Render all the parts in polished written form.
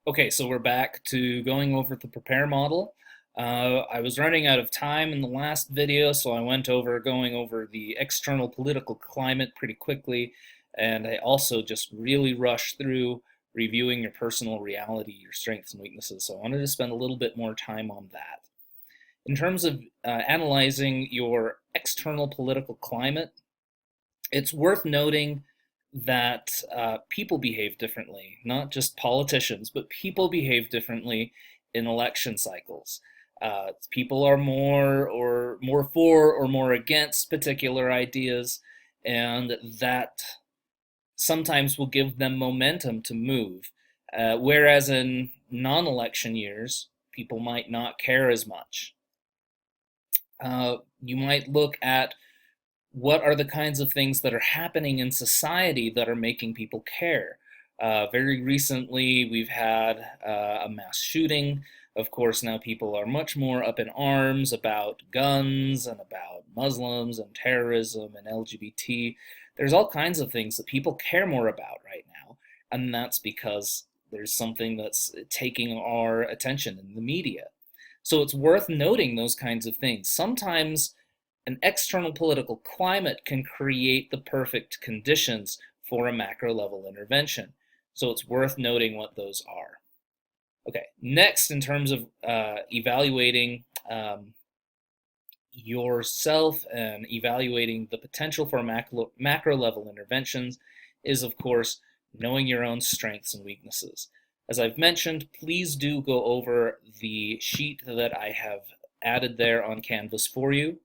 Okay, so we're back to going over the prepare model. I was running out of time in the last video, so I went over going over the external political climate pretty quickly, and I also just really rushed through reviewing your personal reality, your strengths and weaknesses. So I wanted to spend a little bit more time on that. In terms of analyzing your external political climate, it's worth noting that people behave differently, not just politicians, but people behave differently in election cycles. People are more for or more against particular ideas, and that sometimes will give them momentum to move. Whereas in non-election years, people might not care as much. You might look at what are the kinds of things that are happening in society that are making people care. Very recently, we've had a mass shooting. Of course, now people are much more up in arms about guns and about Muslims and terrorism and LGBT. There's all kinds of things that people care more about right now, and that's because there's something that's taking our attention in the media. So it's worth noting those kinds of things. Sometimes an external political climate can create the perfect conditions for a macro level intervention. So it's worth noting what those are. Okay, next, in terms of evaluating yourself and evaluating the potential for macro level interventions, is of course knowing your own strengths and weaknesses. As I've mentioned, please do go over the sheet that I have added there on Canvas for you.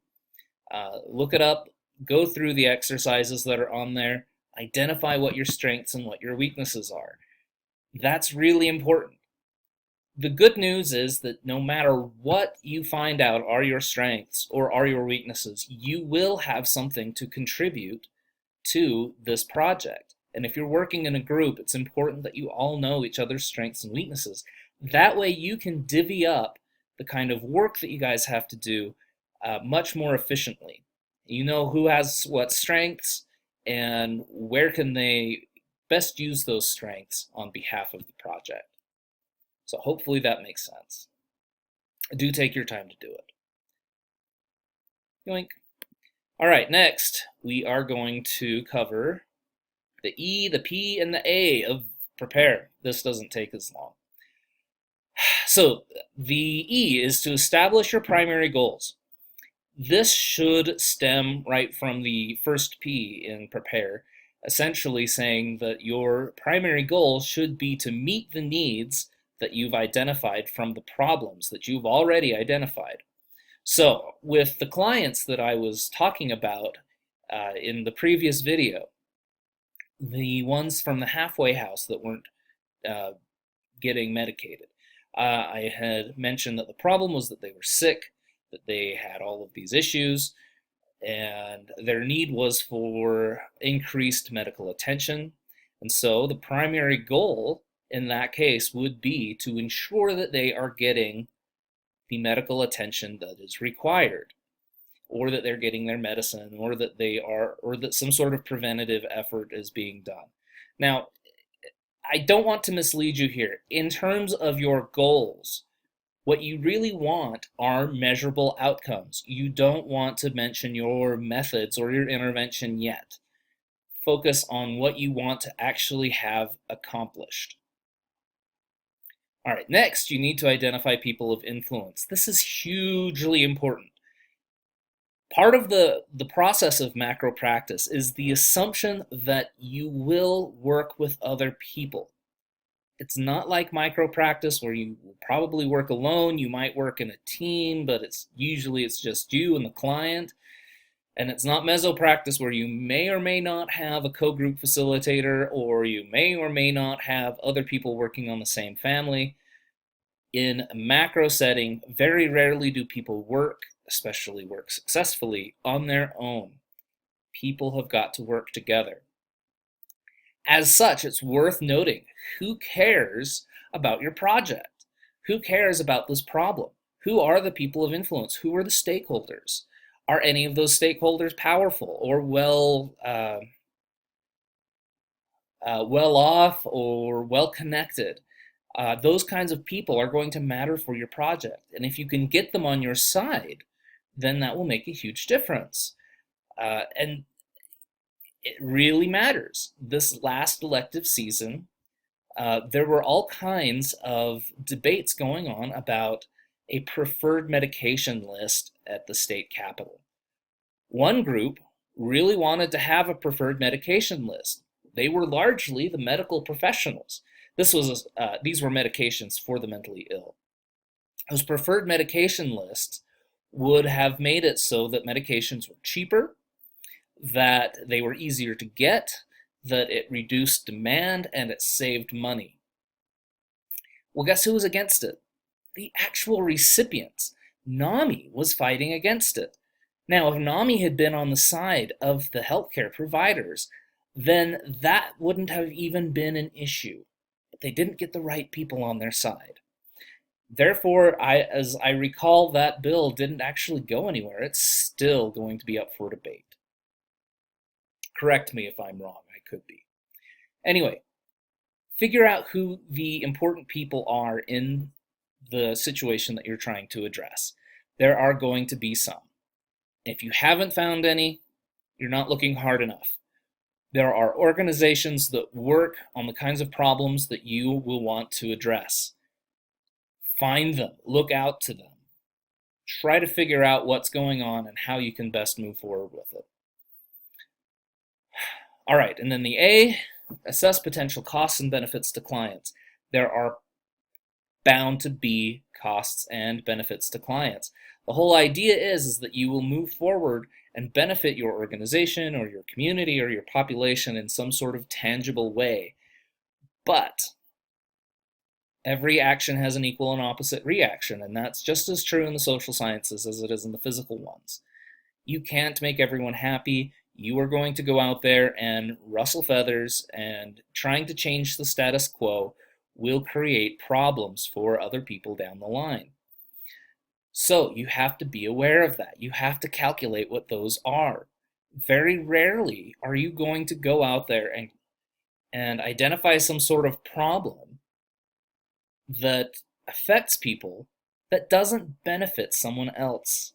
Look it up, go through the exercises that are on there, identify what your strengths and what your weaknesses are. That's really important. The good news is that no matter what you find out are your strengths or are your weaknesses, you will have something to contribute to this project. And if you're working in a group, it's important that you all know each other's strengths and weaknesses. That way you can divvy up the kind of work that you guys have to do much more efficiently. You know who has what strengths and where can they best use those strengths on behalf of the project. So hopefully that makes sense. Do take your time to do it. Yoink. All right, next we are going to cover the E, the P, and the A of prepare. This doesn't take as long. So the E is to establish your primary goals. This should stem right from the first P in prepare, essentially saying that your primary goal should be to meet the needs that you've identified from the problems that you've already identified. So with the clients that I was talking about in the previous video, the ones from the halfway house that weren't uh, getting medicated, I had mentioned that the problem was that they were sick, that they had all of these issues, and their need was for increased medical attention. And so the primary goal in that case would be to ensure that they are getting the medical attention that is required, or that they're getting their medicine, or that some sort of preventative effort is being done. Now, I don't want to mislead you here. In terms of your goals, what you really want are measurable outcomes. You don't want to mention your methods or your intervention yet. Focus on what you want to actually have accomplished. All right, next, you need to identify people of influence. This is hugely important. Part of the process of macro practice is the assumption that you will work with other people. It's not like micro practice where you will probably work alone. You might work in a team, but it's just you and the client. And it's not meso practice where you may or may not have a co-group facilitator, or you may or may not have other people working on the same family. In a macro setting, very rarely do people work, especially work successfully, on their own. People have got to work together. As such, it's worth noting, who cares about your project? Who cares about this problem? Who are the people of influence? Who are the stakeholders? Are any of those stakeholders powerful or well off or well connected? Those kinds of people are going to matter for your project. And if you can get them on your side, then that will make a huge difference. And it really matters. This last elective season, there were all kinds of debates going on about a preferred medication list at the state capitol. One group really wanted to have a preferred medication list. They were largely the medical professionals. These were medications for the mentally ill. Those preferred medication lists would have made it so that medications were cheaper, that they were easier to get, that it reduced demand, and it saved money. Well, guess who was against it? The actual recipients. NAMI was fighting against it. Now, if NAMI had been on the side of the healthcare providers, then that wouldn't have even been an issue. But they didn't get the right people on their side. Therefore, as I recall, that bill didn't actually go anywhere. It's still going to be up for debate. Correct me if I'm wrong, I could be. Anyway, figure out who the important people are in the situation that you're trying to address. There are going to be some. If you haven't found any, you're not looking hard enough. There are organizations that work on the kinds of problems that you will want to address. Find them, look out to them. Try to figure out what's going on and how you can best move forward with it. All right, and then the A, assess potential costs and benefits to clients. There are bound to be costs and benefits to clients. The whole idea is that you will move forward and benefit your organization or your community or your population in some sort of tangible way. But every action has an equal and opposite reaction, and that's just as true in the social sciences as it is in the physical ones. You can't make everyone happy. You are going to go out there and rustle feathers, and trying to change the status quo will create problems for other people down the line. So you have to be aware of that. You have to calculate what those are. Very rarely are you going to go out there and identify some sort of problem that affects people that doesn't benefit someone else.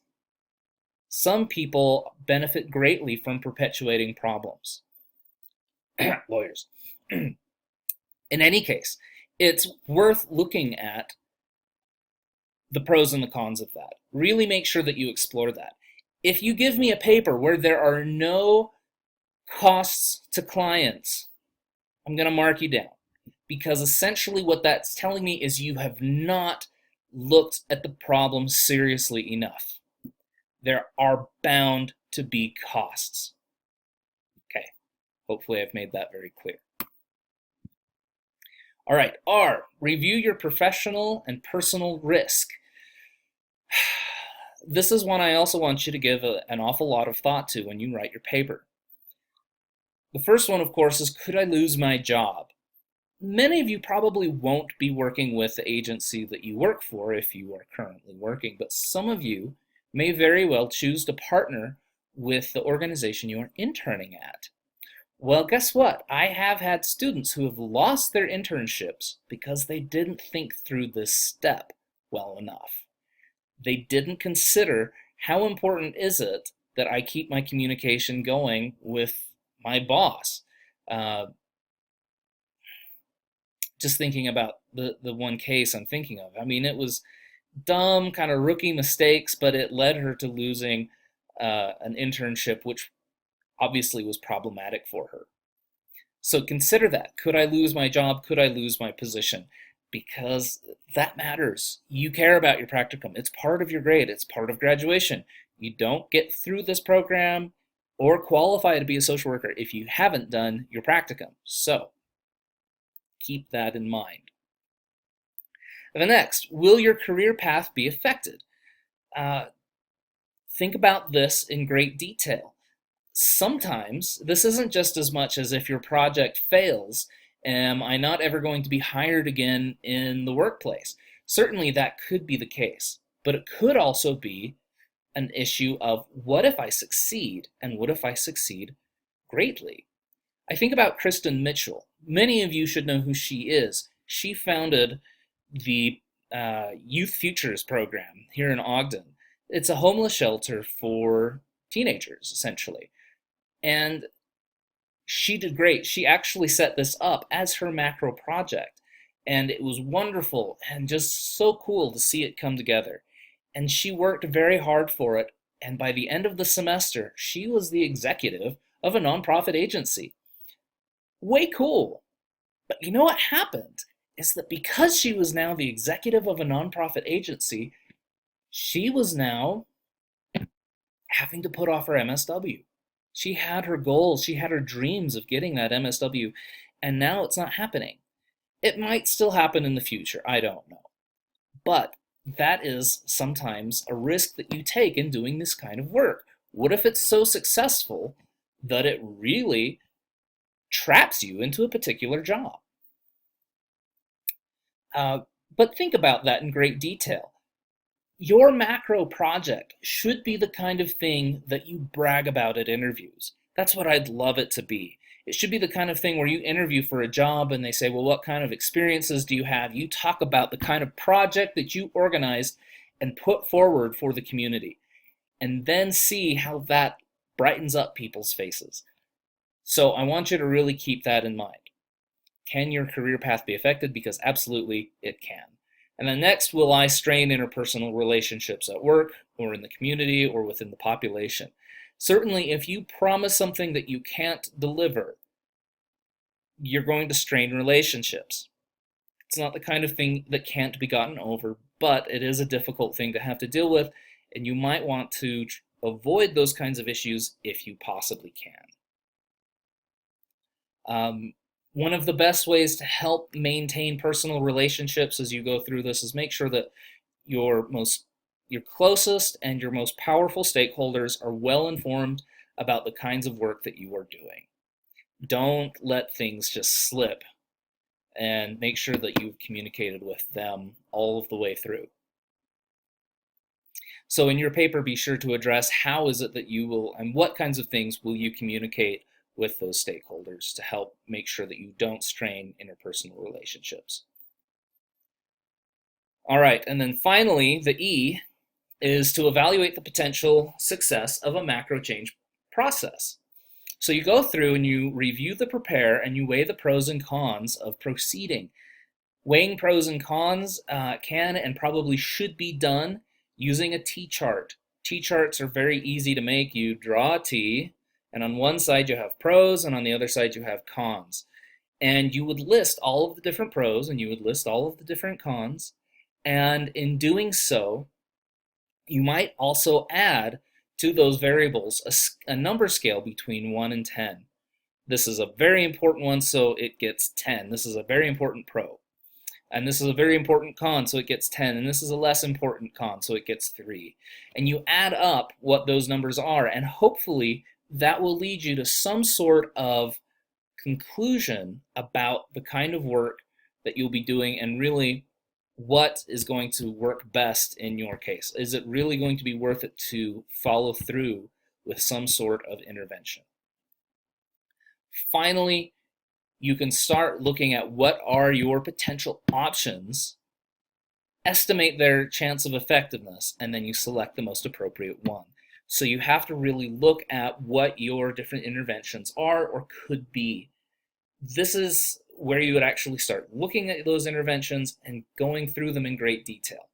Some people benefit greatly from perpetuating problems. Lawyers. In any case, it's worth looking at the pros and the cons of that. Really make sure that you explore that. If you give me a paper where there are no costs to clients, I'm going to mark you down. Because essentially what that's telling me is you have not looked at the problem seriously enough. There are bound to be costs. Okay, hopefully I've made that very clear. All right, R, review your professional and personal risk. This is one I also want you to give an awful lot of thought to when you write your paper. The first one, of course, is could I lose my job? Many of you probably won't be working with the agency that you work for if you are currently working, but some of you may very well choose to partner with the organization you are interning at. Well, guess what? I have had students who have lost their internships because they didn't think through this step well enough. They didn't consider how important is it that I keep my communication going with my boss. Just thinking about the one case I'm thinking of. I mean, it was dumb, kind of rookie mistakes, but it led her to losing an internship, which obviously was problematic for her. So consider that. Could I lose my job? Could I lose my position? Because that matters. You care about your practicum. It's part of your grade. It's part of graduation. You don't get through this program or qualify to be a social worker if you haven't done your practicum. So keep that in mind. And the next, will your career path be affected? Think about this in great detail. Sometimes this isn't just as much as if your project fails, am I not ever going to be hired again in the workplace? Certainly that could be the case, but it could also be an issue of what if I succeed, and what if I succeed greatly? I think about Kristen Mitchell. Many of you should know who she is. She founded the Youth Futures program here in Ogden. It's a homeless shelter for teenagers, essentially. And she did great. She actually set this up as her macro project. And it was wonderful and just so cool to see it come together. And she worked very hard for it. And by the end of the semester, she was the executive of a nonprofit agency. Way cool. But you know what happened? Is that because she was now the executive of a nonprofit agency, she was now having to put off her MSW. She had her goals, she had her dreams of getting that MSW, and now it's not happening. It might still happen in the future, I don't know. But that is sometimes a risk that you take in doing this kind of work. What if it's so successful that it really traps you into a particular job? But think about that in great detail. Your macro project should be the kind of thing that you brag about at interviews. That's what I'd love it to be. It should be the kind of thing where you interview for a job and they say, well, what kind of experiences do you have? You talk about the kind of project that you organized and put forward for the community, and then see how that brightens up people's faces. So I want you to really keep that in mind. Can your career path be affected? Because absolutely it can. And then next, will I strain interpersonal relationships at work or in the community or within the population? Certainly, if you promise something that you can't deliver, you're going to strain relationships. It's not the kind of thing that can't be gotten over, but it is a difficult thing to have to deal with, and you might want to avoid those kinds of issues if you possibly can. One of the best ways to help maintain personal relationships as you go through this is make sure that your closest and your most powerful stakeholders are well informed about the kinds of work that you are doing. Don't let things just slip, and make sure that you've communicated with them all of the way through. So in your paper, be sure to address how is it that you will, and what kinds of things will you communicate with those stakeholders to help make sure that you don't strain interpersonal relationships. All right, and then finally, the E is to evaluate the potential success of a macro change process. So you go through and you review the prepare and you weigh the pros and cons of proceeding. Weighing pros and cons can and probably should be done using a T-chart. T-charts are very easy to make. You draw a T, and on one side you have pros, and on the other side you have cons. And you would list all of the different pros, and you would list all of the different cons. And in doing so, you might also add to those variables a number scale between 1 and 10. This is a very important one, so it gets 10. This is a very important pro. And this is a very important con, so it gets 10. And this is a less important con, so it gets 3. And you add up what those numbers are, and hopefully that will lead you to some sort of conclusion about the kind of work that you'll be doing and really what is going to work best in your case. Is it really going to be worth it to follow through with some sort of intervention? Finally, you can start looking at what are your potential options, estimate their chance of effectiveness, and then you select the most appropriate one. So you have to really look at what your different interventions are or could be. This is where you would actually start looking at those interventions and going through them in great detail.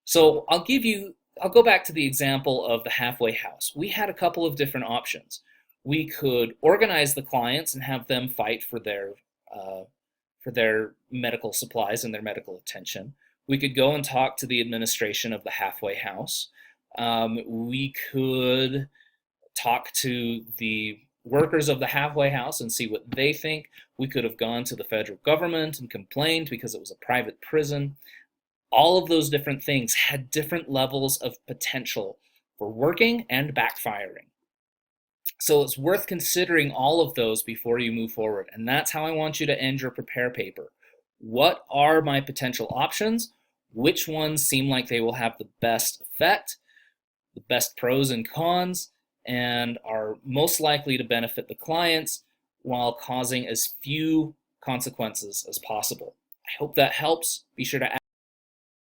So I'll go back to the example of the halfway house. We had a couple of different options. We could organize the clients and have them fight for their medical supplies and their medical attention. We could go and talk to the administration of the halfway house. We could talk to the workers of the halfway house and see what they think. We could have gone to the federal government and complained because it was a private prison. All of those different things had different levels of potential for working and backfiring. So it's worth considering all of those before you move forward. And that's how I want you to end your prepare paper. What are my potential options? Which ones seem like they will have the best effect, the best pros and cons, and are most likely to benefit the clients while causing as few consequences as possible? I hope that helps. Be sure to